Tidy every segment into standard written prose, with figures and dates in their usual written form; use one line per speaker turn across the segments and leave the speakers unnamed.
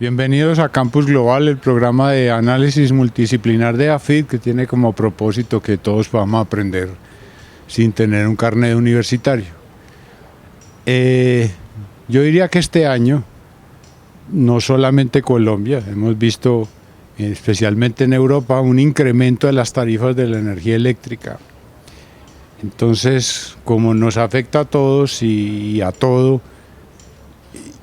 Bienvenidos a Campus Global, el programa de análisis multidisciplinar de AFID que tiene como propósito que todos podamos aprender sin tener un carnet universitario. Yo diría que este año, no solamente Colombia, hemos visto especialmente en Europa un incremento de las tarifas de la energía eléctrica. Entonces, como nos afecta a todos y a todo,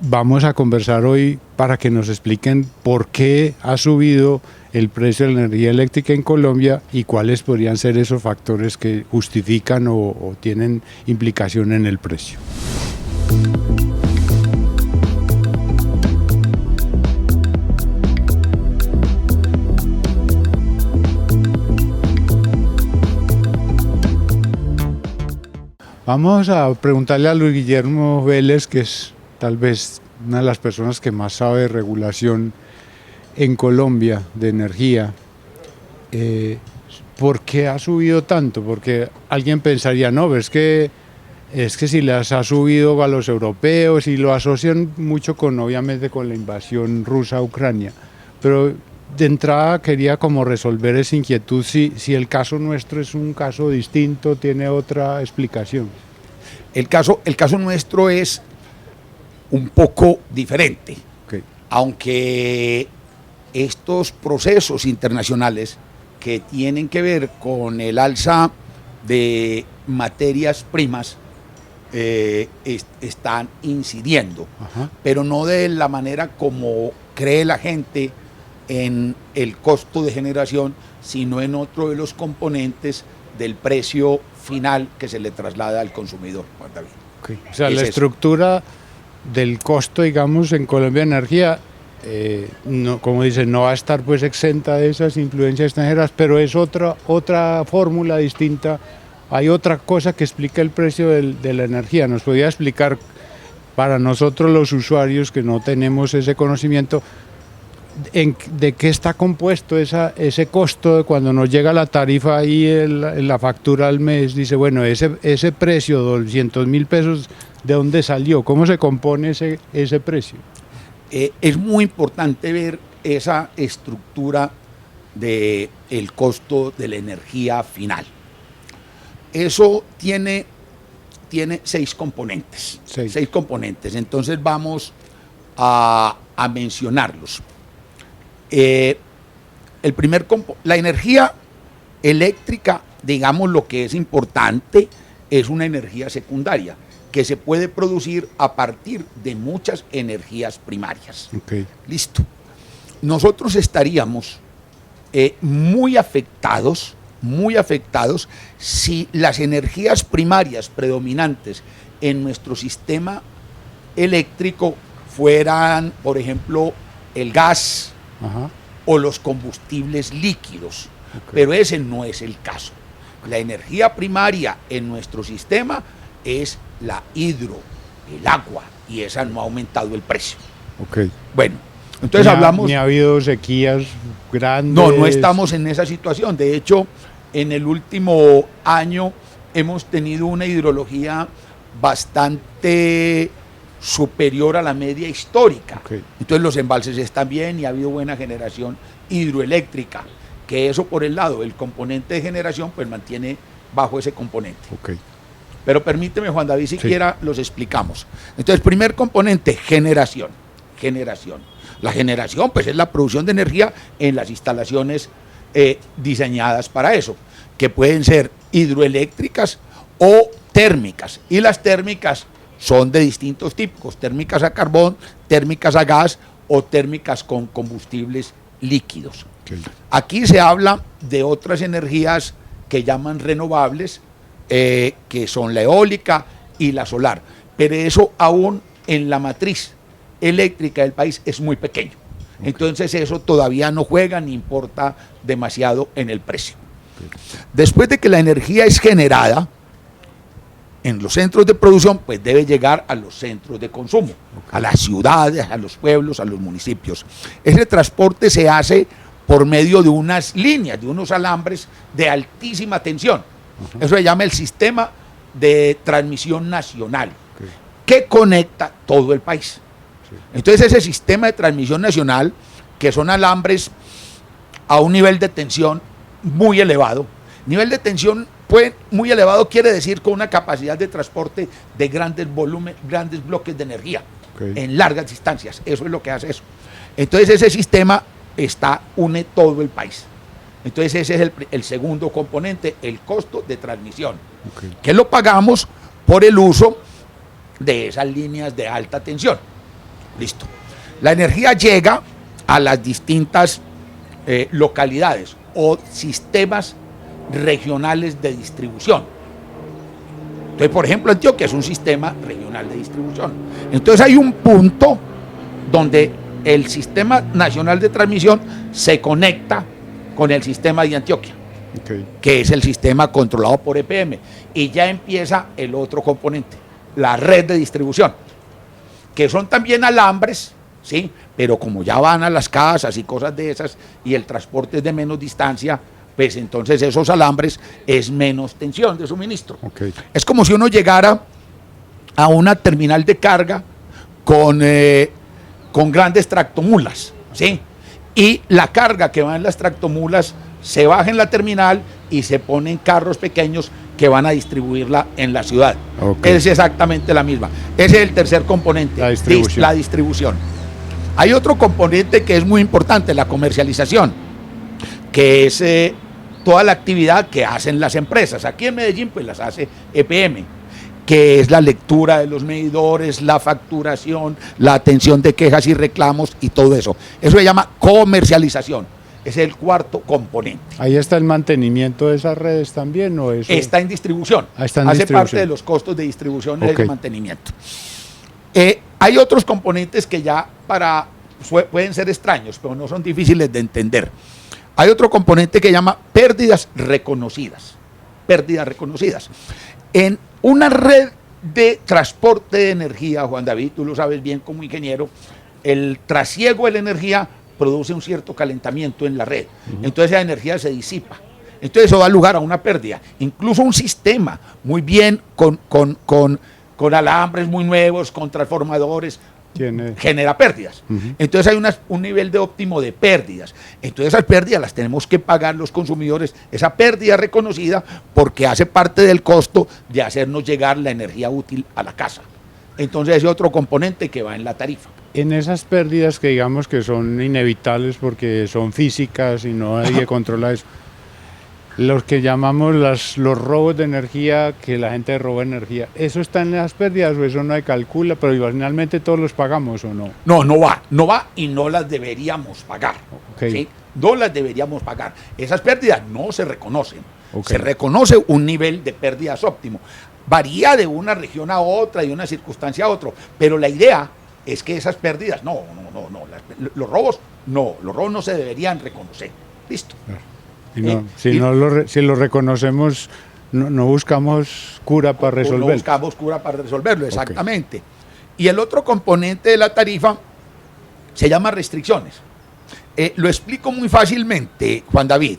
vamos a conversar hoy para que nos expliquen por qué ha subido el precio de la energía eléctrica en Colombia y cuáles podrían ser esos factores que justifican o tienen implicación en el precio. Vamos a preguntarle a Luis Guillermo Vélez, que es tal vez una de las personas que más sabe de regulación en Colombia de energía. ¿Por qué ha subido tanto? Porque alguien pensaría, no, es que si las ha subido a los europeos y lo asocian mucho obviamente con la invasión rusa a Ucrania. Pero de entrada quería como resolver esa inquietud, si el caso nuestro es un caso distinto, tiene otra explicación.
El caso nuestro es un poco diferente,
Okay.
Aunque estos procesos internacionales que tienen que ver con el alza de materias primas están incidiendo,
Ajá.
pero no de la manera como cree la gente en el costo de generación, sino en otro de los componentes del precio final que se le traslada al consumidor, Juan David.
Okay. O sea,
Es
la
eso.
estructura del costo, digamos, en Colombia de energía, no, como dicen, no va a estar pues exenta de esas influencias extranjeras, pero es otra fórmula distinta. Hay otra cosa que explica el precio de la energía. ¿Nos podría explicar para nosotros los usuarios que no tenemos ese conocimiento de qué está compuesto ese costo de cuando nos llega la tarifa ahí en la factura al mes? Dice, bueno, ese precio, 200.000 pesos, ¿de dónde salió? ¿Cómo se compone ese precio?
Es muy importante ver esa estructura del costo de la energía final. Eso tiene 6 componentes. Seis componentes. Entonces vamos a mencionarlos. La energía eléctrica, digamos, lo que es importante es una energía secundaria que se puede producir a partir de muchas energías primarias.
Okay.
Listo. Nosotros estaríamos muy afectados si las energías primarias predominantes en nuestro sistema eléctrico fueran, por ejemplo, el gas,
Ajá.
o los combustibles líquidos,
Okay.
pero ese no es el caso. La energía primaria en nuestro sistema es la hidro, el agua, y esa no ha aumentado el precio.
Okay.
Bueno, entonces hablamos...
Ni ha habido sequías grandes.
No estamos en esa situación. De hecho, en el último año hemos tenido una hidrología bastante superior a la media histórica.
Okay.
Entonces los embalses están bien y ha habido buena generación hidroeléctrica, que eso por el lado, el componente de generación, pues mantiene bajo ese componente.
Okay.
Pero permíteme, Juan David,
Sí.
siquiera los explicamos. Entonces, primer componente, generación. La generación, pues, es la producción de energía en las instalaciones diseñadas para eso, que pueden ser hidroeléctricas o térmicas. Y las térmicas son de distintos tipos, térmicas a carbón, térmicas a gas o térmicas con combustibles líquidos.
Okay.
Aquí se habla de otras energías que llaman renovables, que son la eólica y la solar, pero eso aún en la matriz eléctrica del país es muy pequeño. Okay. Entonces eso todavía no juega ni importa demasiado en el precio. Okay. Después de que la energía es generada en los centros de producción, pues debe llegar a los centros de consumo, okay, a las ciudades, a los pueblos, a los municipios. Ese transporte se hace por medio de unas líneas, de unos alambres de altísima tensión. Uh-huh. Eso se llama el sistema de transmisión nacional, okay, que conecta todo el país. Entonces ese sistema de transmisión nacional, que son alambres a un nivel de tensión muy elevado, nivel de tensión muy elevado quiere decir con una capacidad de transporte de grandes volúmenes, grandes bloques de energía en largas distancias, eso es lo que hace eso. Entonces ese sistema une todo el país. Entonces ese es el segundo componente, el costo de transmisión, que lo pagamos por el uso de esas líneas de alta tensión. Listo. La energía llega a las distintas localidades o sistemas regionales de distribución. Entonces, por ejemplo, Antioquia es un sistema regional de distribución. Entonces hay un punto donde el sistema nacional de transmisión se conecta con el sistema de Antioquia, que es el sistema controlado por EPM, y ya empieza el otro componente, la red de distribución, que son también alambres, ¿sí? Pero como ya van a las casas y cosas de esas, y el transporte es de menos distancia, pues entonces esos alambres es menos tensión de suministro. Es como si uno llegara a una terminal de carga con grandes tractomulas, ¿sí? Y la carga que va en las tractomulas se baja en la terminal y se ponen carros pequeños que van a distribuirla en la ciudad. Es exactamente la misma. Ese es el tercer componente, la distribución. Hay otro componente que es muy importante, la comercialización, que es toda la actividad que hacen las empresas. Aquí en Medellín pues las hace EPM, que es la lectura de los medidores, la facturación, la atención de quejas y reclamos y todo eso. Eso se llama comercialización. Ese es el cuarto componente.
¿Ahí está el mantenimiento de esas redes también? ¿O eso?
Está en distribución. Hace parte de los costos de distribución y de mantenimiento. Hay otros componentes que ya pueden ser extraños, pero no son difíciles de entender. Hay otro componente que llama pérdidas reconocidas. Pérdidas reconocidas. En una red de transporte de energía, Juan David, tú lo sabes bien como ingeniero, el trasiego de la energía produce un cierto calentamiento en la red. Entonces esa energía se disipa. Entonces eso da lugar a una pérdida. Incluso un sistema muy bien con alambres muy nuevos, con transformadores, genera pérdidas. Entonces hay un nivel de óptimo de pérdidas. Entonces esas pérdidas las tenemos que pagar los consumidores, esa pérdida reconocida, porque hace parte del costo de hacernos llegar la energía útil a la casa. Entonces ese otro componente que va en la tarifa.
En esas pérdidas que digamos que son inevitables porque son físicas y no hay que controlar eso, los que llamamos los robos de energía, que la gente roba energía, ¿eso está en las pérdidas o eso no se calcula, pero finalmente todos los pagamos o no?
No va y no las deberíamos pagar. ¿Sí? No las deberíamos pagar. Esas pérdidas no se reconocen. Se reconoce un nivel de pérdidas óptimo. Varía de una región a otra, de una circunstancia a otra, pero la idea es que esas pérdidas, los robos no se deberían reconocer. Listo.
Si lo reconocemos, no buscamos cura para resolverlo.
No buscamos cura para resolverlo, exactamente. Y el otro componente de la tarifa se llama restricciones. Lo explico muy fácilmente, Juan David.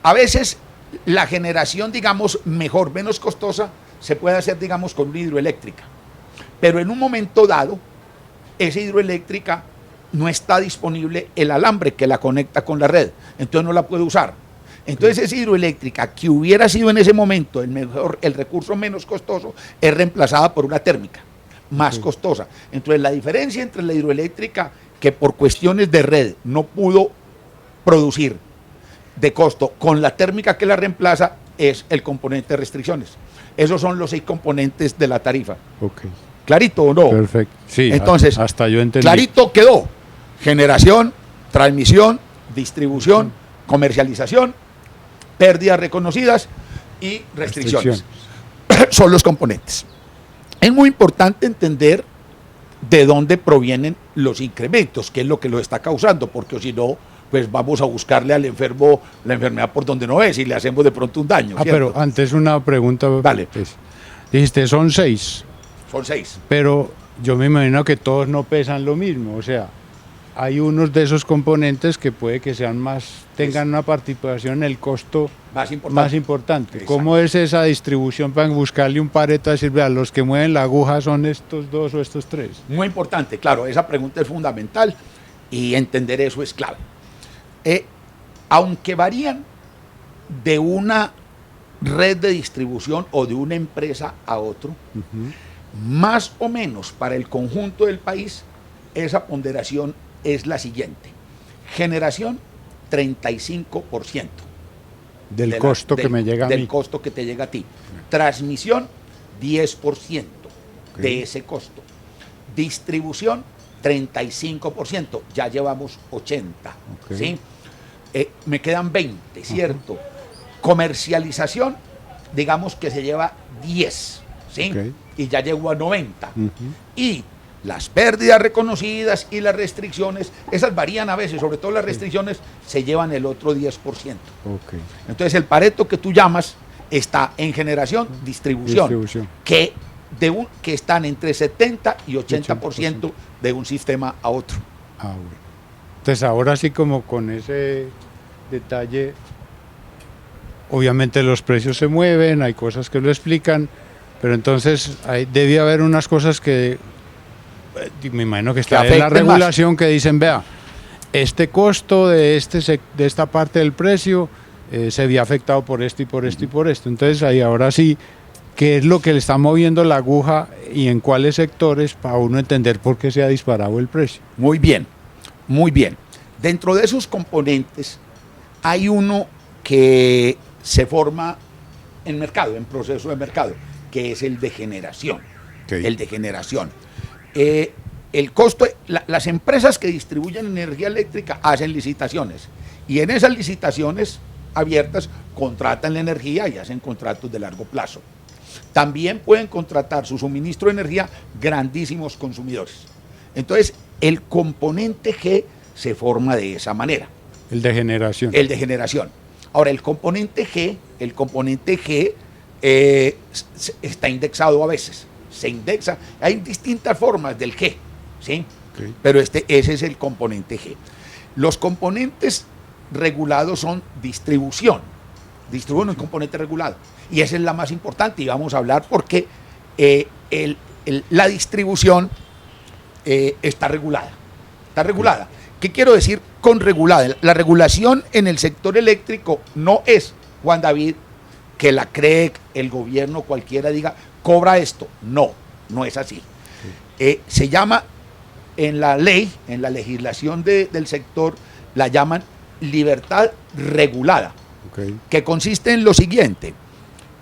A veces la generación, digamos, mejor, menos costosa, se puede hacer, digamos, con una hidroeléctrica. Pero en un momento dado, esa hidroeléctrica no está disponible el alambre que la conecta con la red, entonces no la puede usar. Entonces esa hidroeléctrica que hubiera sido en ese momento el recurso menos costoso es reemplazada por una térmica más costosa. Entonces la diferencia entre la hidroeléctrica que por cuestiones de red no pudo producir de costo con la térmica que la reemplaza es el componente de restricciones. Esos son los 6 componentes de la tarifa. ¿Clarito o no?
Perfecto. Sí,
entonces,
hasta yo entendí.
Clarito quedó. Generación, transmisión, distribución, comercialización, pérdidas reconocidas y restricciones. Son los componentes. Es muy importante entender de dónde provienen los incrementos, qué es lo que lo está causando, porque si no, pues vamos a buscarle al enfermo la enfermedad por donde no es y le hacemos de pronto un daño.
Pero antes una pregunta.
Dale.
Dijiste, son 6.
Son 6.
Pero yo me imagino que todos no pesan lo mismo, o sea, hay unos de esos componentes que puede que sean tengan una participación en el costo más importante. ¿Cómo es esa distribución para buscarle un Pareto a decir, vea, los que mueven la aguja son estos dos o estos tres?
Muy importante, claro, esa pregunta es fundamental y entender eso es clave. Aunque varían de una red de distribución o de una empresa a otro, más o menos para el conjunto del país, esa ponderación es la siguiente. Generación, 35%.
Del costo que me llega a mí.
Del costo que te llega a ti. Transmisión, 10% de ese costo. Distribución, 35%. Ya llevamos 80%. ¿Sí? Me quedan 20, ¿cierto? Comercialización, digamos que se lleva 10, ¿sí? Y ya llegó a 90. Y las pérdidas reconocidas y las restricciones, esas varían a veces, sobre todo las restricciones, se llevan el otro 10%. Entonces el Pareto que tú llamas está en generación, distribución. Que están entre 70 y 80% de un sistema a otro.
Bueno. Entonces ahora sí, como con ese detalle, obviamente los precios se mueven, hay cosas que lo explican, pero entonces debe haber unas cosas que me imagino que está en la regulación más, que dicen, vea, este costo de esta parte del precio se vio afectado por esto y por esto y por esto. Entonces ahí ahora sí, ¿qué es lo que le está moviendo la aguja y en cuáles sectores para uno entender por qué se ha disparado el precio?
Muy bien, muy bien. Dentro de esos componentes hay uno que se forma en mercado, en proceso de mercado, que es el de generación. El de generación. El costo, las empresas que distribuyen energía eléctrica hacen licitaciones y en esas licitaciones abiertas contratan la energía y hacen contratos de largo plazo. También pueden contratar su suministro de energía grandísimos consumidores. Entonces, el componente G se forma de esa manera.
El de generación.
El de generación. Ahora, el componente G está indexado a veces. Se indexa, hay distintas formas del G, ¿sí? Pero ese es el componente G. Los componentes regulados son distribución. Distribución es un componente regulado. Y esa es la más importante, y vamos a hablar porque la distribución está regulada. Está regulada. ¿Qué quiero decir con regulada? La regulación en el sector eléctrico no es, Juan David, que la CREC, el gobierno, cualquiera diga, cobra esto. No, no es así. Se llama en la ley, en la legislación del sector, la llaman libertad regulada, que consiste en lo siguiente.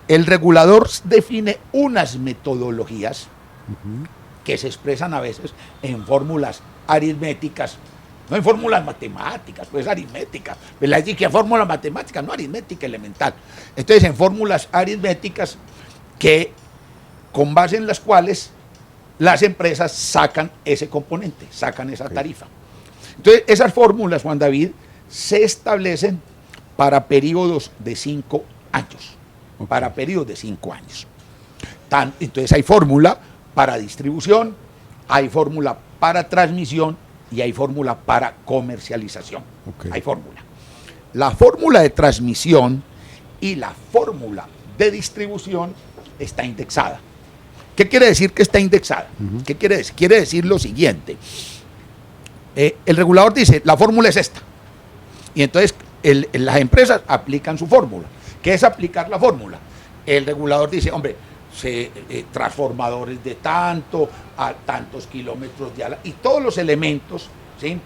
El regulador define unas metodologías que se expresan a veces en fórmulas aritméticas, no en fórmulas matemáticas, pues aritméticas. ¿Verdad? ¿Qué fórmula matemática? No, aritmética elemental. Entonces, en fórmulas aritméticas con base en las cuales las empresas sacan ese componente, sacan esa tarifa. Entonces, esas fórmulas, Juan David, se establecen para periodos de 5 años. Para periodos de 5 años. Entonces, hay fórmula para distribución, hay fórmula para transmisión y hay fórmula para comercialización. Hay fórmula. La fórmula de transmisión y la fórmula de distribución está indexada. ¿Qué quiere decir que está indexada? ¿Qué quiere decir? Quiere decir lo siguiente. El regulador dice, la fórmula es esta. Y entonces las empresas aplican su fórmula. ¿Qué es aplicar la fórmula? El regulador dice, hombre, transformadores de tanto, a tantos kilómetros de ala, y todos los elementos, ¿sí?,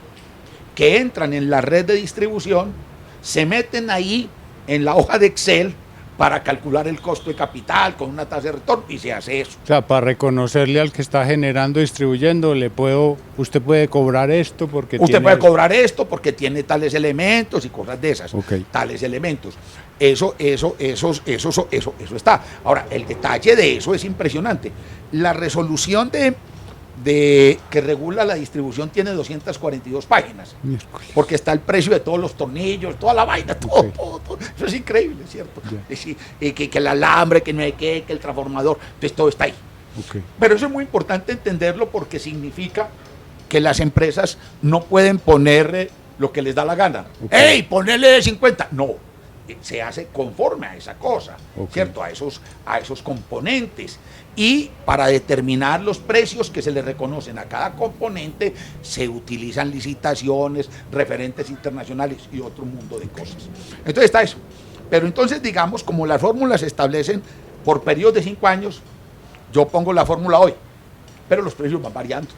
que entran en la red de distribución, se meten ahí en la hoja de Excel para calcular el costo de capital con una tasa de retorno, y se hace eso.
O sea, para reconocerle al que está generando, distribuyendo, usted puede cobrar esto porque
cobrar esto porque tiene tales elementos y cosas de esas, tales elementos. Eso está. Ahora, el detalle de eso es impresionante. La resolución que regula la distribución tiene 242 páginas, porque está el precio de todos los tornillos, toda la vaina, todo. Eso es increíble, ¿cierto? Que el alambre, que no hay que el transformador, entonces todo está ahí. Pero eso es muy importante entenderlo porque significa que las empresas no pueden poner lo que les da la gana.
Okay.
¡Ey, ponerle 50! No, se hace conforme a esa cosa,
Okay.
¿cierto? A esos componentes. Y para determinar los precios que se le reconocen a cada componente, se utilizan licitaciones, referentes internacionales y otro mundo de cosas. Entonces está eso. Pero entonces, digamos, como las fórmulas se establecen por periodos de 5 años, yo pongo la fórmula hoy, pero los precios van variando.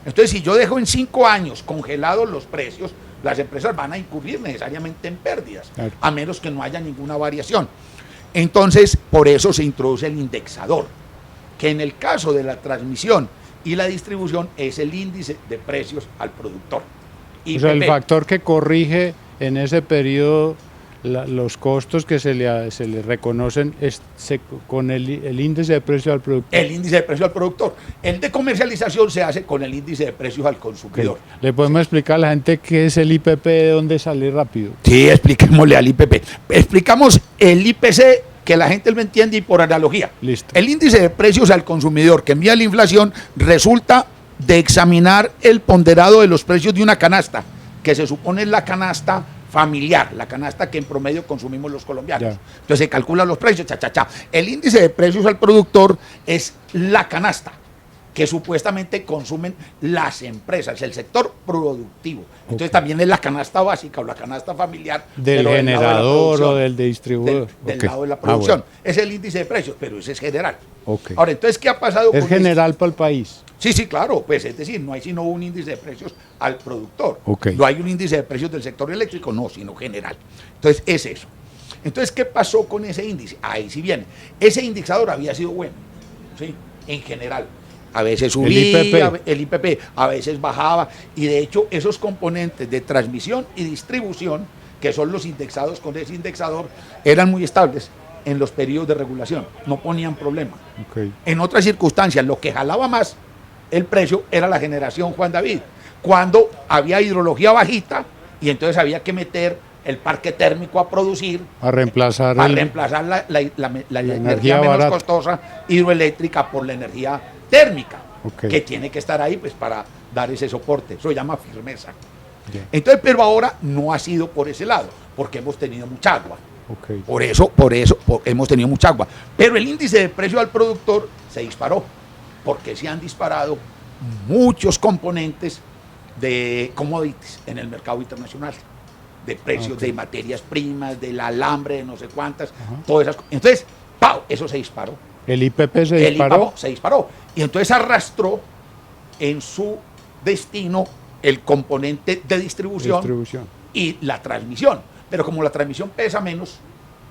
Entonces, si yo dejo en 5 años congelados los precios, las empresas van a incurrir necesariamente en pérdidas,
claro,
a menos que no haya ninguna variación. Entonces, por eso se introduce el indexador, que en el caso de la transmisión y la distribución es el índice de precios al productor.
O sea, el factor que corrige en ese periodo los costos que se le reconocen con el índice de precio al productor.
El índice de precio al productor. El de comercialización se hace con el índice de precios al consumidor.
Okay. ¿Le podemos explicar a la gente qué es el IPP, de dónde sale rápido?
Sí, expliquémosle al IPP. Explicamos el IPC, que la gente lo entiende, y por analogía.
Listo.
El índice de precios al consumidor que envía la inflación resulta de examinar el ponderado de los precios de una canasta, que se supone es la canasta familiar, la canasta que en promedio consumimos los colombianos.
Ya.
Entonces se calculan los precios, El índice de precios al productor es la canasta que supuestamente consumen las empresas, el sector productivo. Entonces también es la canasta básica o la canasta familiar
del generador o del distribuidor.
Del lado de la producción. Bueno. Es el índice de precios, pero ese es general.
Okay.
Ahora, entonces, ¿qué ha pasado?
¿Es general para el país?
Sí, sí, claro, pues es decir, no hay sino un índice de precios al productor.
Okay.
No hay un índice de precios del sector eléctrico, no, sino general. Entonces, es eso. Entonces, ¿qué pasó con ese índice? Ahí sí viene. Ese indexador había sido bueno, ¿sí? En general. A veces subía el IPP, a veces bajaba, y de hecho esos componentes de transmisión y distribución, que son los indexados con ese indexador, eran muy estables en los periodos de regulación, no ponían problema.
Okay.
En otras circunstancias, lo que jalaba más el precio era la generación Juan David, cuando había hidrología bajita y entonces había que meter el parque térmico a producir,
a reemplazar
la energía menos costosa hidroeléctrica por la energía térmica,
okay,
que tiene que estar ahí pues para dar ese soporte. Eso se llama firmeza.
yeah.
Entonces, pero ahora no ha sido por ese lado, porque hemos tenido mucha agua.
Okay.
Por eso hemos tenido mucha agua. Pero el índice de precio al productor se disparó, porque se han disparado muchos componentes de commodities en el mercado internacional, de precios de materias primas, del alambre, de no sé cuántas, todas esas cosas. Entonces, ¡pau!, eso se disparó.
¿El IPP se disparó?
Se disparó. Y entonces arrastró en su destino el componente de distribución y la transmisión. Pero como la transmisión pesa menos,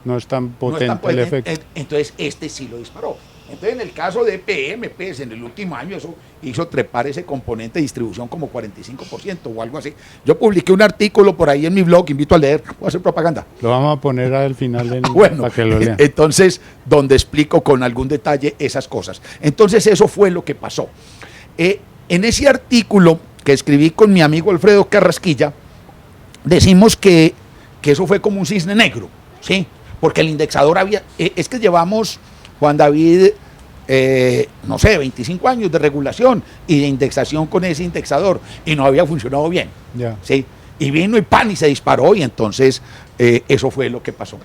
no es tan potente el efecto.
Entonces este sí lo disparó. Entonces en el caso de EPM, pues en el último año eso hizo trepar ese componente de distribución como 45% o algo así. Yo publiqué un artículo por ahí en mi blog, invito a leer, voy a hacer propaganda.
Lo vamos a poner al final
bueno,
para que lo lean.
Entonces, donde explico con algún detalle esas cosas. Entonces eso fue lo que pasó. En ese artículo que escribí con mi amigo Alfredo Carrasquilla, decimos que eso fue como un cisne negro, ¿sí? Porque el indexador es que llevamos, Juan David, no sé, 25 años de regulación y de indexación con ese indexador, y no había funcionado bien,
ya.
¿sí? Y vino y pan y se disparó, y entonces eso fue lo que pasó.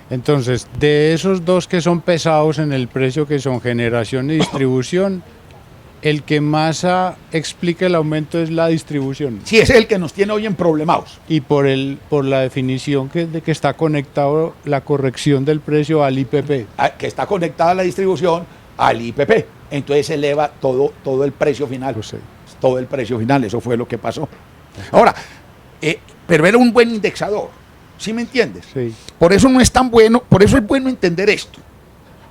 Entonces, de esos dos que son pesados en el precio, que son generación y distribución, el que más explica el aumento es la distribución.
Sí, ese es el que nos tiene hoy en problemados.
Y por la definición de que está conectado la corrección del precio al IPP.
Que está conectada la distribución al IPP. Entonces se eleva todo el precio final.
Pues sí.
Todo el precio final, eso fue lo que pasó. Ahora, pero era un buen indexador, ¿sí me entiendes?
Sí.
Por eso no es tan bueno, por eso es bueno entender esto.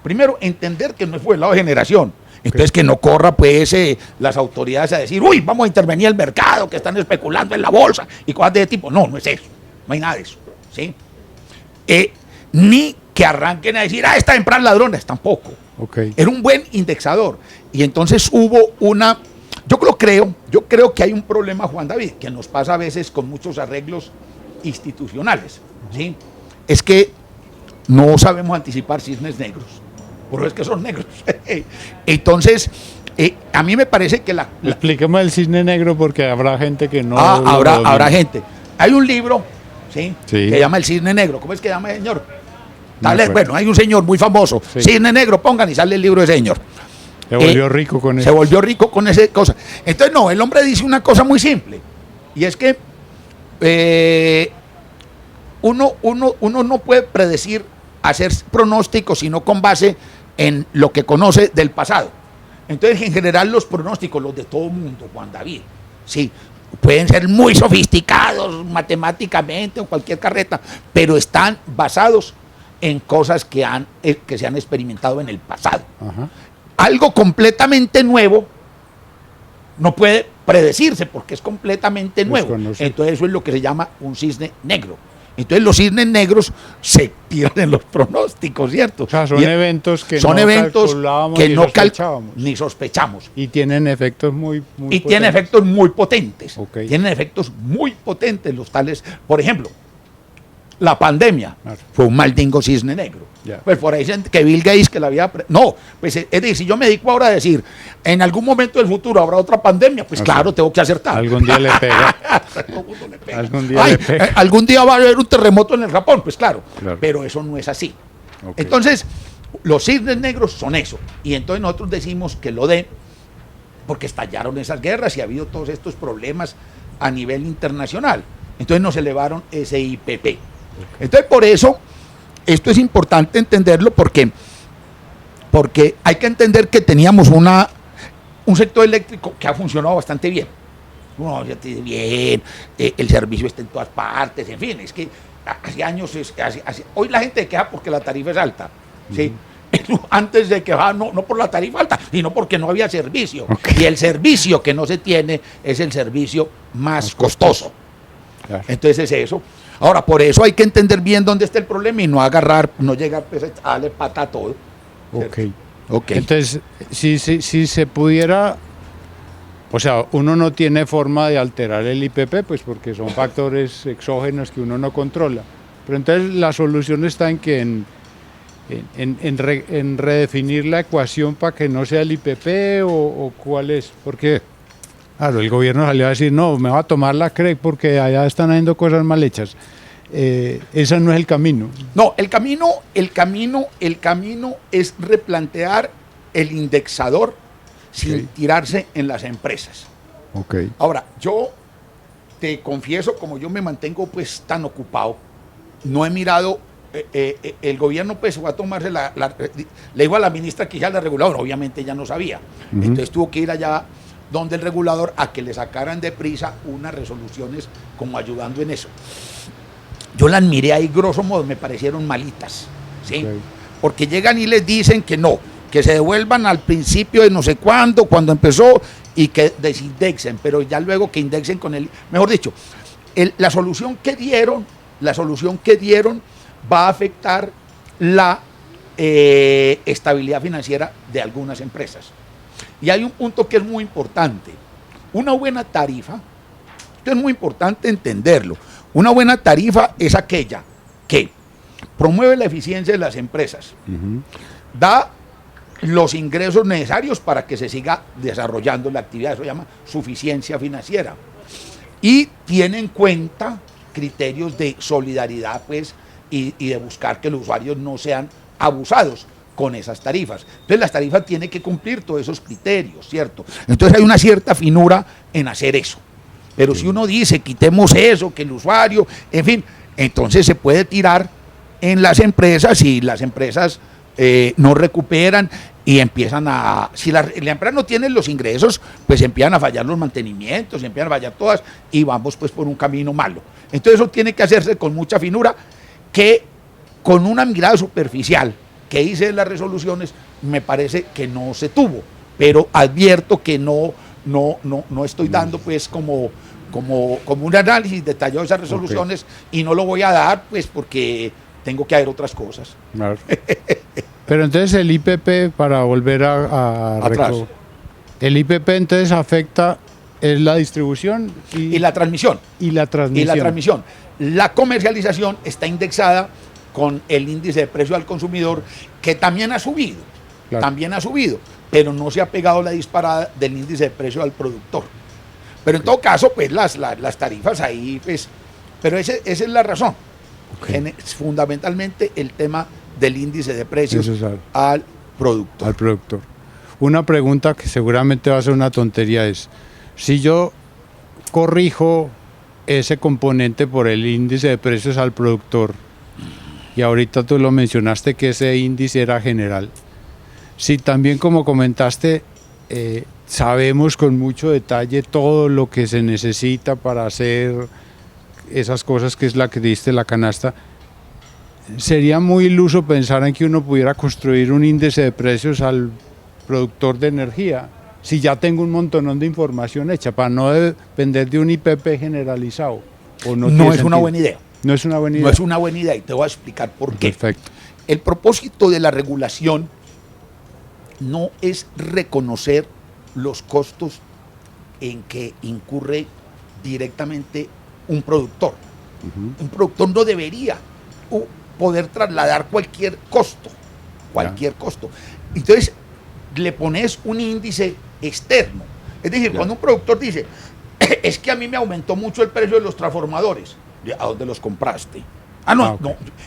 Primero, entender que no es por el lado de generación. Entonces que no corra pues las autoridades a decir, uy, vamos a intervenir el mercado, que están especulando en la bolsa y cosas de ese tipo. No, no es eso, no hay nada de eso, ¿sí? Ni que arranquen a decir, esta empresa ladrones, tampoco.
Okay.
Era un buen indexador. Y entonces hubo yo creo que hay un problema, Juan David, que nos pasa a veces con muchos arreglos institucionales, ¿sí? Es que no sabemos anticipar cisnes negros. Por eso es que son negros. Entonces, A mí me parece que
Expliquemos el cisne negro porque habrá gente que no...
habrá gente. Hay un libro, ¿sí?
Sí.
Que llama El Cisne Negro. ¿Cómo es que llama el señor?
No
Bueno, hay un señor muy famoso.
Sí.
Cisne Negro, pongan y sale el libro de ese señor.
Se volvió rico con
Se
eso.
volvió rico con esa cosa. Entonces, no, el hombre dice una cosa muy simple. Y es que uno no puede predecir, hacer pronósticos, sino con base en lo que conoce del pasado. Entonces, en general, los pronósticos, los de todo el mundo, Juan David, sí, pueden ser muy sofisticados matemáticamente o cualquier carreta, pero están basados en cosas que se han experimentado en el pasado.
Ajá.
Algo completamente nuevo no puede predecirse porque es completamente nuevo.
Desconocido.
Entonces eso es lo que se llama un cisne negro. Entonces los cisnes negros se tiran en los pronósticos, ¿cierto?
O sea, son eventos que
son
no
eventos
calculábamos
que
ni
no
sospechábamos.
ni sospechamos.
Y tienen efectos muy
Y tienen efectos muy potentes.
Ok.
Tienen efectos muy potentes los tales. Por ejemplo, la pandemia
Claro.
fue un maldingo cisne negro.
Ya.
Pues por ahí dicen que Bill Gates que la había... No, pues es decir, si yo me dedico ahora a decir, en algún momento del futuro habrá otra pandemia, pues
Así.
claro, tengo que acertar.
Algún día le pega.
Todo el mundo le pega.
Algún día
Ay,
le pega.
algún día va a haber un terremoto en el Japón, pues claro.
Claro.
Pero eso no es así.
Ok.
Entonces, los cisnes negros son eso. Y entonces nosotros decimos que lo de, porque estallaron esas guerras y ha habido todos estos problemas a nivel internacional. Entonces nos elevaron ese IPP. Entonces, por eso, esto es importante entenderlo porque hay que entender que teníamos un sector eléctrico que ha funcionado bastante bien. No, ya te dice bien, el servicio está en todas partes, en fin, es que hace años, hoy la gente queja porque la tarifa es alta, ¿sí? Antes de quejar no por la tarifa alta, sino porque no había servicio.
Ok.
Y el servicio que no se tiene es el servicio más costoso.
Claro.
Entonces es eso. Ahora, por eso hay que entender bien dónde está el problema y no agarrar, no llegar pues, a darle pata a todo.
Ok.
Ok.
Entonces, si se pudiera, o sea, uno no tiene forma de alterar el IPP, pues porque son factores exógenos que uno no controla. Pero entonces la solución está en que en redefinir la ecuación para que no sea el IPP o cuál es. Porque, claro, el gobierno salió a decir, no, me va a tomar la CREC porque allá están haciendo cosas mal hechas. Ese no es el camino.
No, el camino es replantear el indexador sin
Ok.
tirarse en las empresas.
Ok.
Ahora, yo te confieso, como yo me mantengo pues tan ocupado, no he mirado, el gobierno pues fue a tomarse le dijo a la ministra que ya la reguladora, obviamente ella no sabía,
Ujú.
entonces tuvo que ir allá donde el regulador a que le sacaran de prisa unas resoluciones como ayudando en eso. Yo las miré ahí grosso modo, me parecieron malitas, ¿sí?
Ok.
Porque llegan y les dicen que no, que se devuelvan al principio de no sé cuándo, cuando empezó, y que desindexen, pero ya luego que indexen con el, mejor dicho, la solución que dieron va a afectar la estabilidad financiera de algunas empresas. Y hay un punto que es muy importante. Una buena tarifa, esto es muy importante entenderlo, una buena tarifa es aquella que promueve la eficiencia de las empresas,
Ujú.
da los ingresos necesarios para que se siga desarrollando la actividad, eso se llama suficiencia financiera, y tiene en cuenta criterios de solidaridad pues, y de buscar que los usuarios no sean abusados con esas tarifas. Entonces las tarifas tienen que cumplir todos esos criterios, ¿cierto? Entonces hay una cierta finura en hacer eso. Pero si uno dice, quitemos eso, que el usuario, en fin, entonces se puede tirar en las empresas y las empresas no recuperan y empiezan a... Si la empresa no tiene los ingresos, pues empiezan a fallar los mantenimientos, empiezan a fallar todas y vamos pues por un camino malo. Entonces eso tiene que hacerse con mucha finura, que con una mirada superficial que hice en las resoluciones, me parece que no se tuvo, pero advierto que no estoy dando pues como un análisis detallado de esas resoluciones, y no lo voy a dar pues porque tengo que hacer otras cosas.
Claro. Pero entonces el IPP, para volver a
Atrás.
el IPP entonces afecta es la distribución
Y la transmisión.
y la transmisión.
La comercialización está indexada con el índice de precio al consumidor, que también ha subido,
Claro.
pero no se ha pegado la disparada del índice de precio al productor. Pero en todo caso, pues las tarifas ahí, pues, pero esa es la razón. Fundamentalmente el tema del índice de precios al productor.
Al productor. Una pregunta que seguramente va a ser una tontería es, si yo corrijo ese componente por el índice de precios al productor, y ahorita tú lo mencionaste que ese índice era general, si también como comentaste, sabemos con mucho detalle todo lo que se necesita para hacer esas cosas que es la que diste la canasta, sería muy iluso pensar en que uno pudiera construir un índice de precios al productor de energía, si ya tengo un montonón de información hecha, para no depender de un IPP generalizado. ¿O
no es una buena idea?
No es una buena idea.
No es una buena idea y te voy a explicar por qué.
Perfecto.
El propósito de la regulación no es reconocer los costos en que incurre directamente un productor. Un productor no debería poder trasladar cualquier costo. Entonces, le pones un índice externo. Es decir, cuando un productor dice, es que a mí me aumentó mucho el precio de los transformadores, ¿a dónde los compraste? No.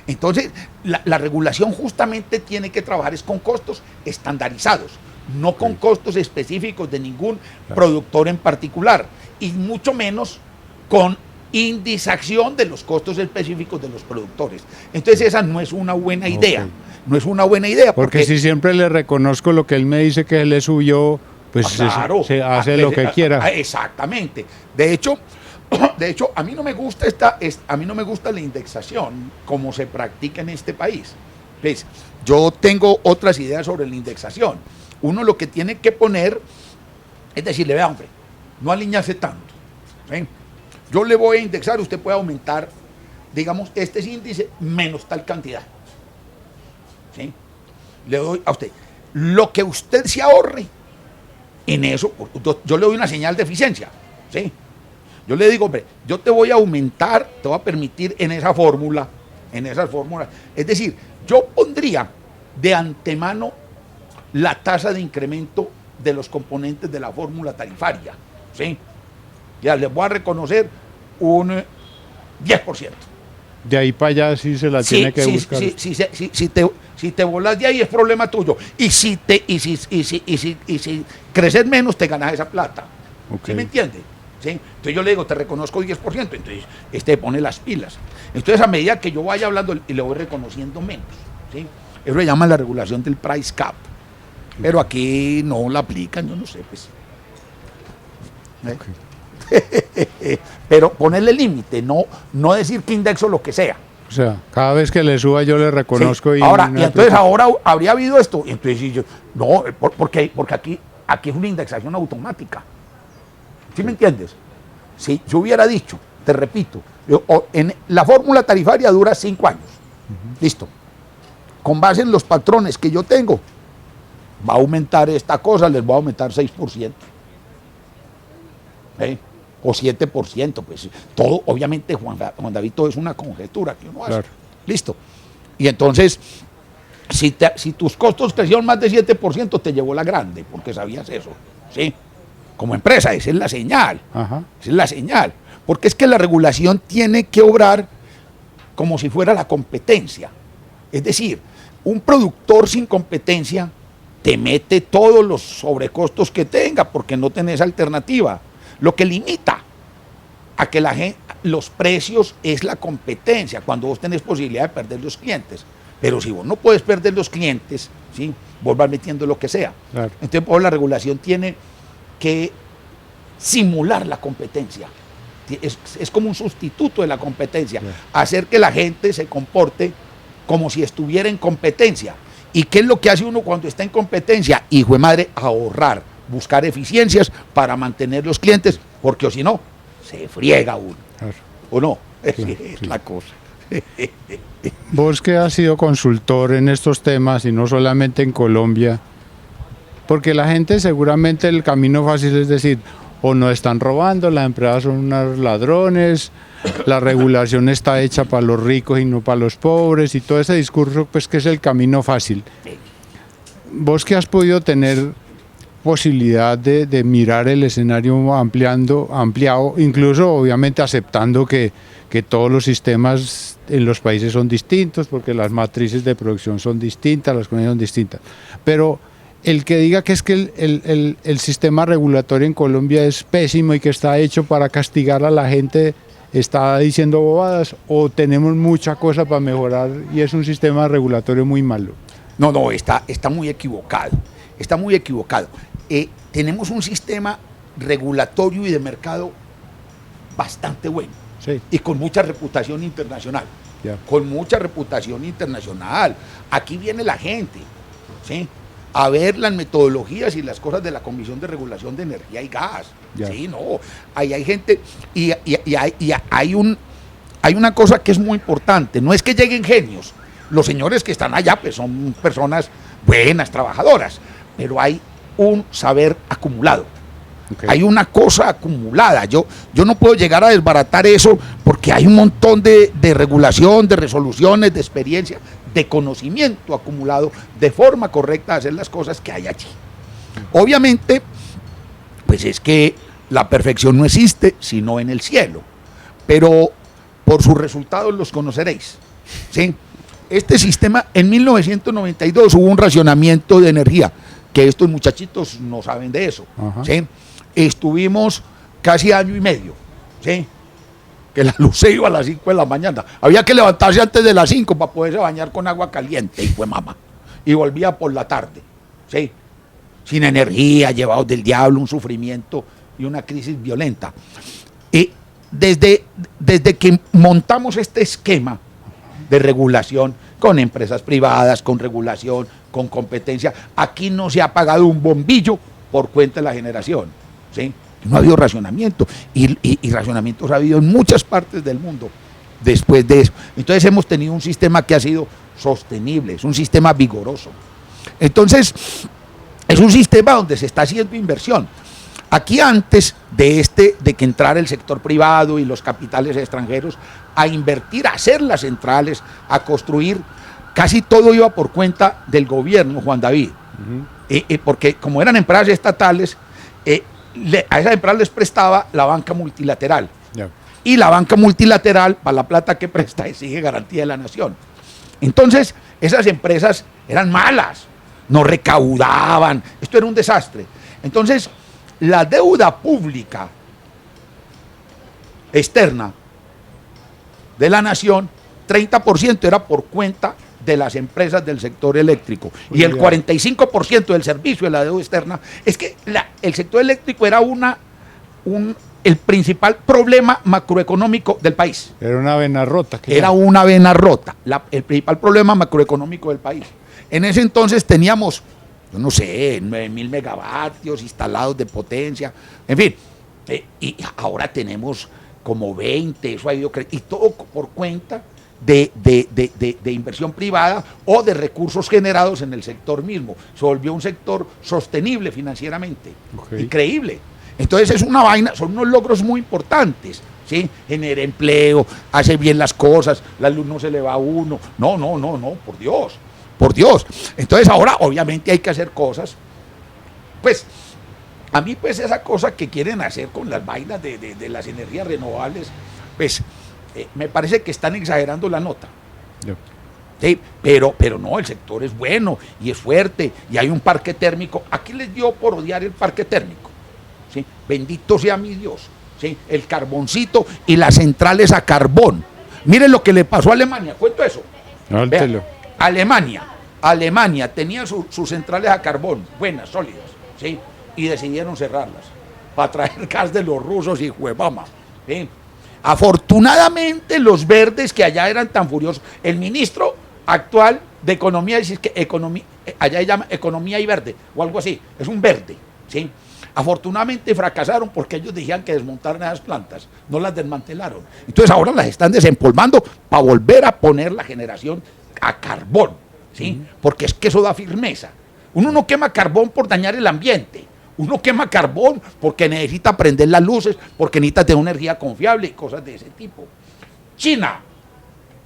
Entonces, la regulación justamente tiene que trabajar es con costos estandarizados, no con costos específicos de ningún productor en particular, y mucho menos con indización de los costos específicos de los productores. Entonces, esa no es una buena idea. No es una buena idea.
Porque si siempre le reconozco lo que él me dice que le subió, pues claro, se hace lo que quiera.
Exactamente. De hecho, a mí no me gusta la indexación como se practica en este país. ¿Ves? Yo tengo otras ideas sobre la indexación. Uno lo que tiene que poner es decirle, vea, hombre, no alinearse tanto. ¿Sí? Yo le voy a indexar, usted puede aumentar, digamos, este índice menos tal cantidad. ¿Sí? Le doy a usted lo que usted se ahorre en eso. Yo le doy una señal de eficiencia. ¿Sí? Yo le digo, hombre, yo te voy a aumentar, te voy a permitir en esas fórmulas. Es decir, yo pondría de antemano la tasa de incremento de los componentes de la fórmula tarifaria. ¿Sí? Ya les voy a reconocer un 10%.
De ahí para allá sí se la tiene que buscar.
Si te volas de ahí es problema tuyo. Y si creces menos, te ganas esa plata. ¿Sí me entiende? ¿Sí? Entonces yo le digo, te reconozco 10%, entonces pone las pilas. Entonces a medida que yo vaya hablando, le voy reconociendo menos. ¿Sí? Eso le llama la regulación del price cap. Pero aquí no la aplican, yo no sé, pues. Pero ponerle límite, no decir que indexo lo que sea.
O sea, cada vez que le suba yo le reconozco.
Sí. Ahora habría habido esto. Y entonces yo, no, porque aquí es una indexación automática. ¿Sí me entiendes? Si yo hubiera dicho, te repito, en la fórmula tarifaria dura 5 años. Listo. Con base en los patrones que yo tengo, va a aumentar esta cosa, les va a aumentar 6%. O 7%, pues todo, obviamente, Juan David, todo es una conjetura que uno hace. Claro. Listo. Y entonces, si tus costos crecieron más de 7%, te llevó la grande, porque sabías eso. ¿Sí? Como empresa, esa es la señal. Esa es la señal. Porque es que la regulación tiene que obrar como si fuera la competencia. Es decir, un productor sin competencia te mete todos los sobrecostos que tenga, porque no tenés alternativa. Lo que limita a que los precios es la competencia, cuando vos tenés posibilidad de perder los clientes. Pero si vos no puedes perder los clientes, ¿sí? Vos vas metiendo lo que sea. Claro. Entonces, la regulación tiene que simular la competencia. Es como un sustituto de la competencia. Claro. Hacer que la gente se comporte como si estuviera en competencia. ¿Y qué es lo que hace uno cuando está en competencia? Hijo de madre, ahorrar, buscar eficiencias para mantener los clientes, porque o si no, se friega uno. Claro. ¿O no?
Claro,
es la cosa.
Vos que has sido consultor en estos temas y no solamente en Colombia, porque la gente seguramente el camino fácil es decir, o no están robando, las empresas son unos ladrones, la regulación está hecha para los ricos y no para los pobres, y todo ese discurso pues que es el camino fácil. Vos que has podido tener posibilidad de mirar el escenario ampliado, incluso obviamente aceptando que todos los sistemas en los países son distintos, porque las matrices de producción son distintas, las condiciones son distintas. Pero el que diga que es que el sistema regulatorio en Colombia es pésimo y que está hecho para castigar a la gente, está diciendo bobadas, o tenemos mucha cosa para mejorar y es un sistema regulatorio muy malo.
No, está muy equivocado. Está muy equivocado. Tenemos un sistema regulatorio y de mercado bastante bueno.
Sí.
Y con mucha reputación internacional.
Ya.
Con mucha reputación internacional. Aquí viene la gente, ¿sí?, a ver las metodologías y las cosas de la Comisión de Regulación de Energía y Gas.
Ya.
Sí, no, ahí hay gente y hay una cosa que es muy importante. No es que lleguen genios. Los señores que están allá pues son personas buenas, trabajadoras, pero hay un saber acumulado. Okay. Hay una cosa acumulada. Yo no puedo llegar a desbaratar eso porque hay un montón de regulación, de resoluciones, de experiencia, de conocimiento acumulado, de forma correcta de hacer las cosas que hay allí. Obviamente, pues es que la perfección no existe sino en el cielo, pero por sus resultados los conoceréis, ¿sí? Este sistema, en 1992 hubo un racionamiento de energía, que estos muchachitos no saben de eso, ¿sí? Estuvimos casi año y medio, ¿sí?, que la luz se iba a las 5 de la mañana. Había que levantarse antes de las 5 para poderse bañar con agua caliente, y fue mamá. Y volvía por la tarde, ¿sí?, sin energía, llevados del diablo, un sufrimiento y una crisis violenta. Y desde que montamos este esquema de regulación con empresas privadas, con regulación, con competencia, aquí no se ha pagado un bombillo por cuenta de la generación, ¿sí? No ha habido racionamiento y racionamientos ha habido en muchas partes del mundo después de eso. Entonces hemos tenido un sistema que ha sido sostenible, es un sistema vigoroso. Entonces es un sistema donde se está haciendo inversión. Aquí antes de que entrara el sector privado y los capitales extranjeros a invertir, a hacer las centrales, a construir, casi todo iba por cuenta del gobierno, Juan David. Porque como eran empresas estatales, a esas empresas les prestaba la banca multilateral. Yeah. Y la banca multilateral, para la plata que presta, exige garantía de la nación. Entonces, esas empresas eran malas, no recaudaban, esto era un desastre. Entonces, la deuda pública externa de la nación, 30% era por cuenta de las empresas del sector eléctrico, y el 45% del servicio de la deuda externa. Es que el sector eléctrico era el principal problema macroeconómico del país.
Era una vena rota.
Era una vena rota, el principal problema macroeconómico del país. En ese entonces teníamos, yo no sé, 9.000 megavatios instalados de potencia, en fin, y ahora tenemos como 20, eso ha ido creciendo, y todo por cuenta de inversión privada o de recursos generados en el sector mismo. Se volvió un sector sostenible financieramente, increíble. Entonces es una vaina, son unos logros muy importantes, ¿sí? Genera empleo, hace bien las cosas, la luz no se le va a uno, no, por Dios. Entonces ahora obviamente hay que hacer cosas, pues a mí pues esa cosa que quieren hacer con las vainas de las energías renovables, pues me parece que están exagerando la nota. Yeah. Sí, pero no, el sector es bueno y es fuerte y hay un parque térmico. Aquí les dio por odiar el parque térmico, ¿sí? Bendito sea mi Dios, ¿sí? El carboncito y las centrales a carbón. Miren lo que le pasó a Alemania, cuento eso. Vean, Alemania tenía sus centrales a carbón, buenas, sólidas, ¿sí? Y decidieron cerrarlas para traer gas de los rusos y juebama, ¿sí? Afortunadamente los verdes, que allá eran tan furiosos, el ministro actual de Economía dice que allá se llama Economía y Verde o algo así, es un verde, ¿sí? Afortunadamente fracasaron porque ellos decían que desmontaran esas plantas, no las desmantelaron. Entonces ahora las están desempolvando para volver a poner la generación a carbón, ¿sí? Porque es que eso da firmeza. Uno no quema carbón por dañar el ambiente. Uno quema carbón porque necesita prender las luces, porque necesita tener una energía confiable y cosas de ese tipo. China,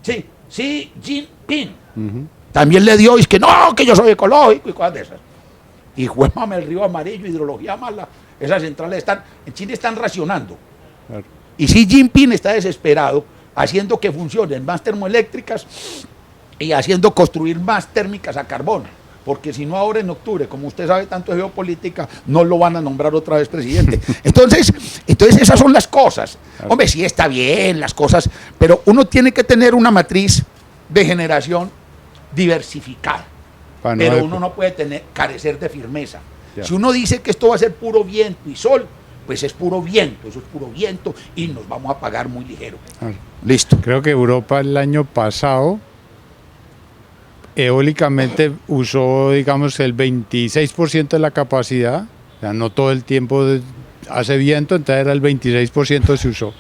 sí, Xi Jinping, también le dio, es que no, que yo soy ecológico y cosas de esas. Y juémame el río amarillo, hidrología mala. Esas centrales están, en Chile están racionando.
Claro.
Y Xi Jinping está desesperado haciendo que funcionen más termoeléctricas y haciendo construir más térmicas a carbón. Porque si no, ahora en octubre, como usted sabe tanto de geopolítica, no lo van a nombrar otra vez presidente. Entonces esas son las cosas.
Claro.
Hombre, sí está bien las cosas, pero uno tiene que tener una matriz de generación diversificada. Pero uno no puede carecer de firmeza. Ya. Si uno dice que esto va a ser puro viento y sol, pues es puro viento, eso es puro viento y nos vamos a pagar muy ligero.
Listo. Creo que Europa el año pasado eólicamente usó, digamos, el 26% de la capacidad, o sea, no todo el tiempo hace viento, entonces era el 26% se usó.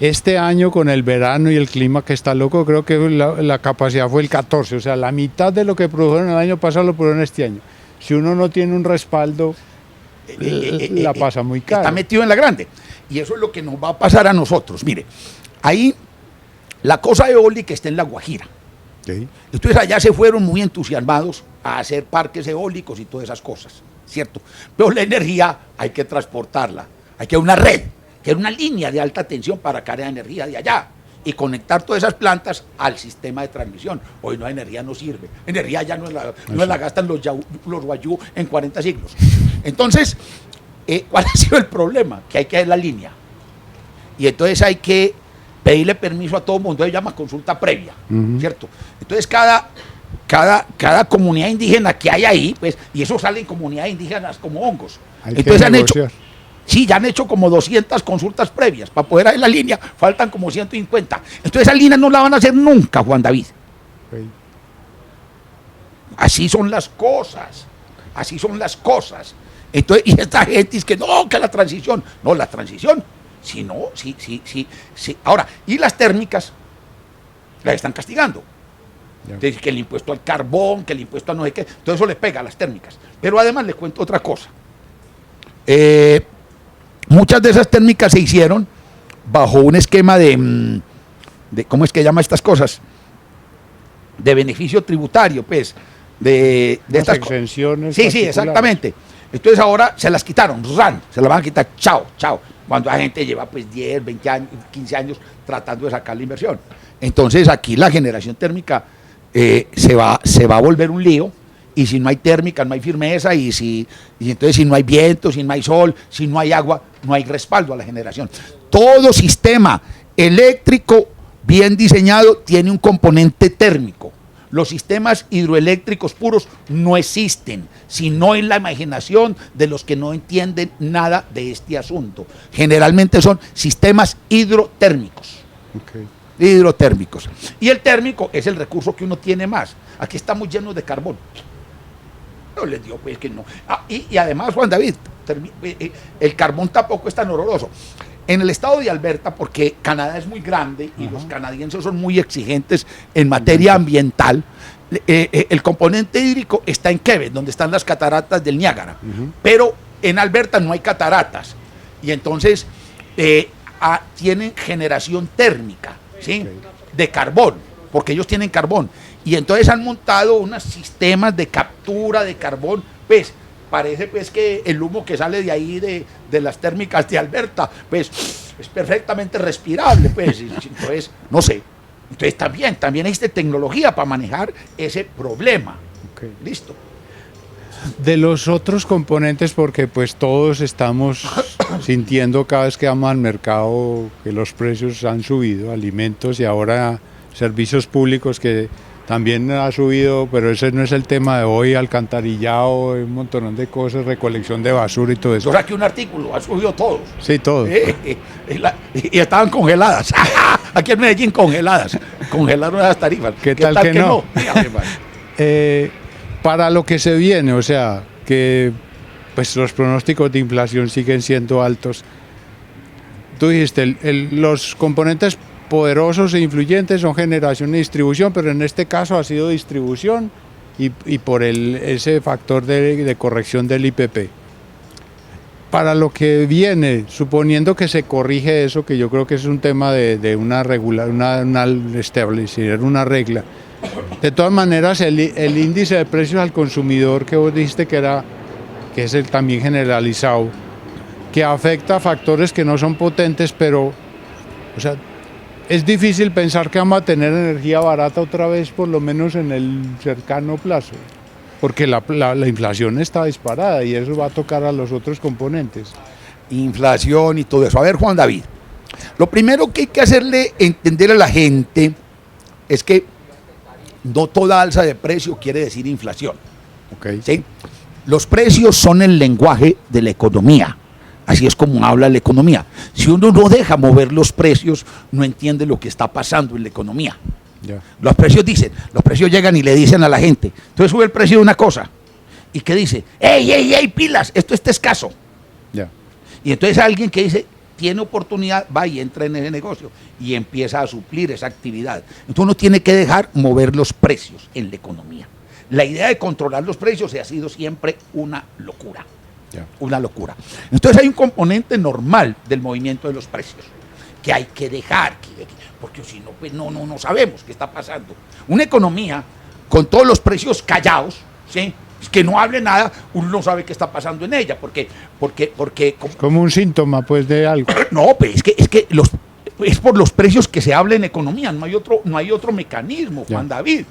Este año con el verano y el clima que está loco, creo que la capacidad fue el 14%, o sea, la mitad de lo que produjeron el año pasado lo produjeron este año. Si uno no tiene un respaldo, la pasa muy cara.
Está metido en la grande. Y eso es lo que nos va a pasar a nosotros. Mire, ahí la cosa eólica está en La Guajira.
Sí.
Entonces allá se fueron muy entusiasmados a hacer parques eólicos y todas esas cosas, ¿cierto? Pero la energía hay que transportarla, hay que una red, que era una línea de alta tensión para cargar energía de allá y conectar todas esas plantas al sistema de transmisión. Hoy no, energía no sirve, energía ya no la gastan los guayú en 40 siglos. Entonces, ¿cuál ha sido el problema? Que hay que hacer la línea. Y entonces hay que pedirle permiso a todo el mundo, eso se llama consulta previa, ¿cierto? Entonces cada comunidad indígena que hay ahí, pues, y eso sale en comunidades indígenas como hongos. Entonces ya han hecho como 200 consultas previas para poder hacer la línea, faltan como 150. Entonces esa línea no la van a hacer nunca, Juan David. Okay. Así son las cosas, así son las cosas. Entonces, y esta gente dice que no, que la transición, si no, sí. Ahora, y las térmicas las están castigando. Entonces, que el impuesto al carbón, que el impuesto a no sé qué, todo eso le pega a las térmicas. Pero además les cuento otra cosa. Muchas de esas térmicas se hicieron bajo un esquema de ¿cómo es que llama estas cosas? De beneficio tributario, pues, de estas
exenciones.
Sí, exactamente. Entonces ahora se las quitaron, se las van a quitar, chao. Cuando la gente lleva pues 10, 20 años, 15 años tratando de sacar la inversión. Entonces aquí la generación térmica se va a volver un lío, y si no hay térmica no hay firmeza, y entonces si no hay viento, si no hay sol, si no hay agua, no hay respaldo a la generación. Todo sistema eléctrico bien diseñado tiene un componente térmico. Los sistemas hidroeléctricos puros no existen, sino en la imaginación de los que no entienden nada de este asunto. Generalmente son sistemas hidrotérmicos. Okay. Hidrotérmicos. Y el térmico es el recurso que uno tiene más. Aquí estamos llenos de carbón. No les digo pues que no. Y además, Juan David, el carbón tampoco es tan horroroso. En el estado de Alberta, porque Canadá es muy grande y los canadienses son muy exigentes en materia ambiental, el componente hídrico está en Quebec, donde están las cataratas del Niágara, pero en Alberta no hay cataratas, y entonces tienen generación térmica, ¿sí? De carbón, porque ellos tienen carbón, y entonces han montado unos sistemas de captura de carbón, pues, parece pues que el humo que sale de ahí de las térmicas de Alberta pues es perfectamente respirable, pues. Entonces, no sé. Entonces también existe tecnología para manejar ese problema. Okay. Listo.
De los otros componentes, porque pues todos estamos sintiendo cada vez que vamos al mercado que los precios han subido, alimentos y ahora servicios públicos que también ha subido, pero ese no es el tema de hoy, alcantarillado, un montón de cosas, recolección de basura y todo eso.
Yo saqué un artículo, ha subido todos.
Sí, todos.
Y estaban congeladas. Aquí en Medellín congelaron las tarifas.
¿Qué tal que no? Para lo que se viene, o sea, que pues los pronósticos de inflación siguen siendo altos. Tú dijiste, los componentes poderosos e influyentes son generación y distribución, pero en este caso ha sido distribución y por ese factor de corrección del IPP. Para lo que viene, suponiendo que se corrige eso, que yo creo que es un tema de una establecer una regla. De todas maneras, el índice de precios al consumidor que vos dijiste que era que es el también generalizado, que afecta a factores que no son potentes, pero, o sea, es difícil pensar que vamos a tener energía barata otra vez, por lo menos en el cercano plazo, porque la inflación está disparada y eso va a tocar a los otros componentes.
Inflación y todo eso. A ver, Juan David, lo primero que hay que hacerle entender a la gente es que no toda alza de precio quiere decir inflación.
Okay.
¿Sí? Los precios son el lenguaje de la economía. Así es como habla la economía. Si uno no deja mover los precios, no entiende lo que está pasando en la economía.
Yeah.
Los precios llegan y le dicen a la gente, entonces sube el precio de una cosa. ¿Y qué dice? ¡Ey, pilas! Esto está escaso.
Yeah.
Y entonces alguien que dice, tiene oportunidad, va y entra en ese negocio y empieza a suplir esa actividad. Entonces uno tiene que dejar mover los precios en la economía. La idea de controlar los precios ha sido siempre una locura.
Yeah.
Una locura. Entonces hay un componente normal del movimiento de los precios que hay que dejar, porque si no, pues no sabemos qué está pasando. Una economía con todos los precios callados, ¿sí?, que no hable nada, uno no sabe qué está pasando en ella, porque
como un síntoma, pues, de algo.
No, pues es por los precios que se habla en economía, no hay otro mecanismo, Juan David,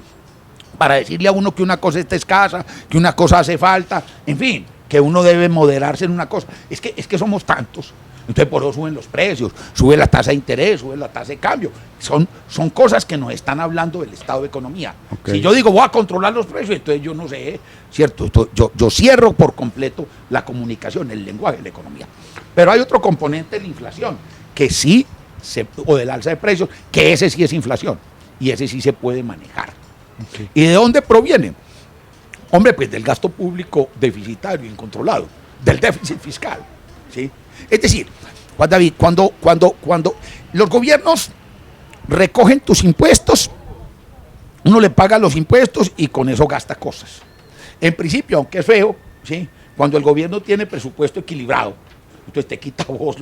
para decirle a uno que una cosa está escasa, que una cosa hace falta, en fin, que uno debe moderarse en una cosa. Es que somos tantos. Entonces por eso suben los precios, sube la tasa de interés, sube la tasa de cambio. Son cosas que nos están hablando del estado de economía. Okay. Si yo digo voy a controlar los precios, entonces yo no sé, ¿cierto? Yo cierro por completo la comunicación, el lenguaje de la economía. Pero hay otro componente de la inflación, que sí, o del alza de precios, que ese sí es inflación, y ese sí se puede manejar. Okay. ¿Y de dónde proviene? Hombre, pues del gasto público deficitario, incontrolado, del déficit fiscal, ¿sí? Es decir, Juan David, cuando los gobiernos recogen tus impuestos, uno le paga los impuestos y con eso gasta cosas. En principio, aunque es feo, ¿sí?, cuando el gobierno tiene presupuesto equilibrado, entonces te quita vos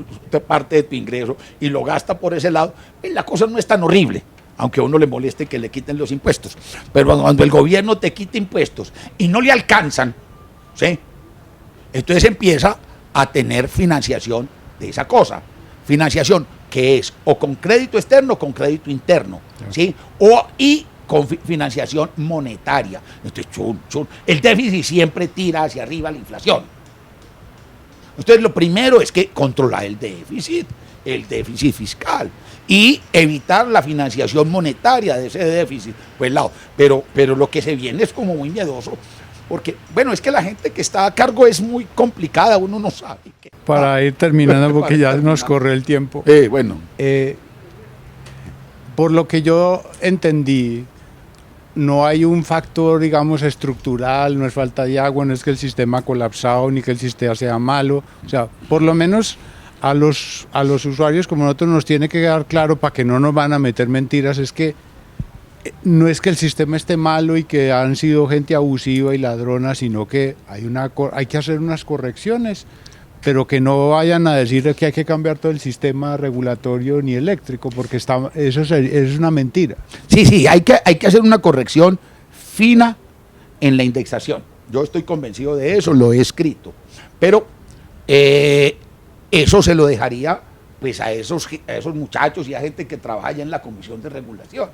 parte de tu ingreso y lo gasta por ese lado, pues la cosa no es tan horrible, aunque a uno le moleste que le quiten los impuestos. Pero cuando el gobierno te quita impuestos y no le alcanzan, ¿sí?, entonces empieza a tener financiación de esa cosa. Financiación que es o con crédito externo o con crédito interno, ¿sí?, y con financiación monetaria. Entonces, el déficit siempre tira hacia arriba la inflación. Entonces, lo primero es que controlar el déficit fiscal, y evitar la financiación monetaria de ese déficit. Pues, pero lo que se viene es como muy miedoso, porque, bueno, es que la gente que está a cargo es muy complicada, uno no sabe.
Para ir terminando, porque ya nos corre el tiempo.
Bueno.
Por lo que yo entendí, no hay un factor, digamos, estructural, no es falta de agua, no es que el sistema ha colapsado, ni que el sistema sea malo. O sea, por lo menos a los usuarios como nosotros nos tiene que quedar claro, para que no nos van a meter mentiras, es que no es que el sistema esté malo y que han sido gente abusiva y ladrona, sino que hay que hacer unas correcciones, pero que no vayan a decir que hay que cambiar todo el sistema regulatorio ni eléctrico, porque eso es una mentira.
Sí, hay que hacer una corrección fina en la indexación. Yo estoy convencido de eso, lo he escrito, pero eso se lo dejaría, pues, a esos muchachos y a gente que trabaja en la Comisión de Regulación,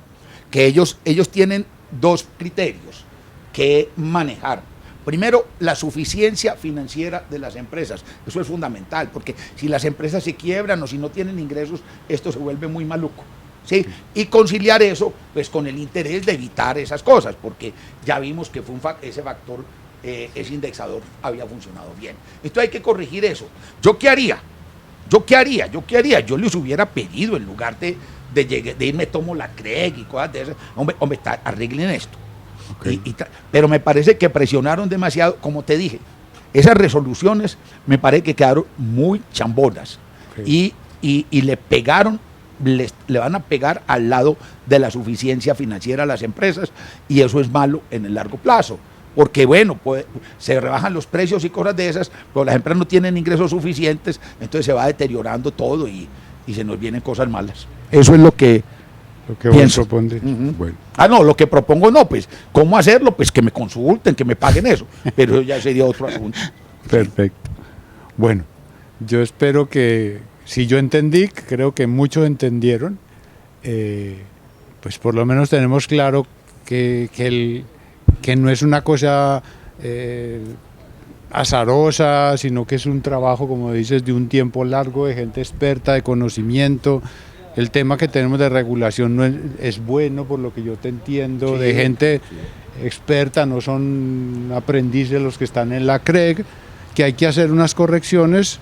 que ellos tienen dos criterios que manejar. Primero, la suficiencia financiera de las empresas. Eso es fundamental, porque si las empresas se quiebran o si no tienen ingresos, esto se vuelve muy maluco, ¿sí? Y conciliar eso, pues, con el interés de evitar esas cosas, porque ya vimos que ese factor, ese indexador había funcionado bien. Entonces hay que corregir eso. ¿Yo qué haría? Yo les hubiera pedido, en lugar de irme tomo la CREG y cosas de esas, hombre, arreglen esto. Okay. Pero me parece que presionaron demasiado, como te dije, esas resoluciones me parece que quedaron muy chambonas. Okay. Y le van a pegar al lado de la suficiencia financiera a las empresas, y eso es malo en el largo plazo. Porque, bueno, se rebajan los precios y cosas de esas, pero las empresas no tienen ingresos suficientes, entonces se va deteriorando todo y se nos vienen cosas malas. Eso es lo que
vos propone.
Bueno. No, lo que propongo no, pues, ¿cómo hacerlo? Pues que me consulten, que me paguen eso, pero ya sería otro asunto.
Perfecto. Bueno, yo espero que, si yo entendí, creo que muchos entendieron, pues por lo menos tenemos claro que no es una cosa azarosa, sino que es un trabajo, como dices, de un tiempo largo, de gente experta, de conocimiento. El tema que tenemos de regulación no es bueno, por lo que yo te entiendo, de gente experta, no son aprendices los que están en la CREG, que hay que hacer unas correcciones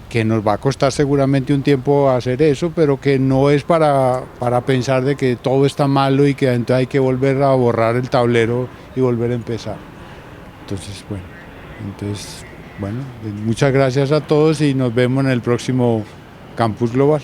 que nos va a costar seguramente un tiempo hacer eso, pero que no es para pensar de que todo está malo y que entonces hay que volver a borrar el tablero y volver a empezar. Entonces, bueno, muchas gracias a todos y nos vemos en el próximo Campus Global.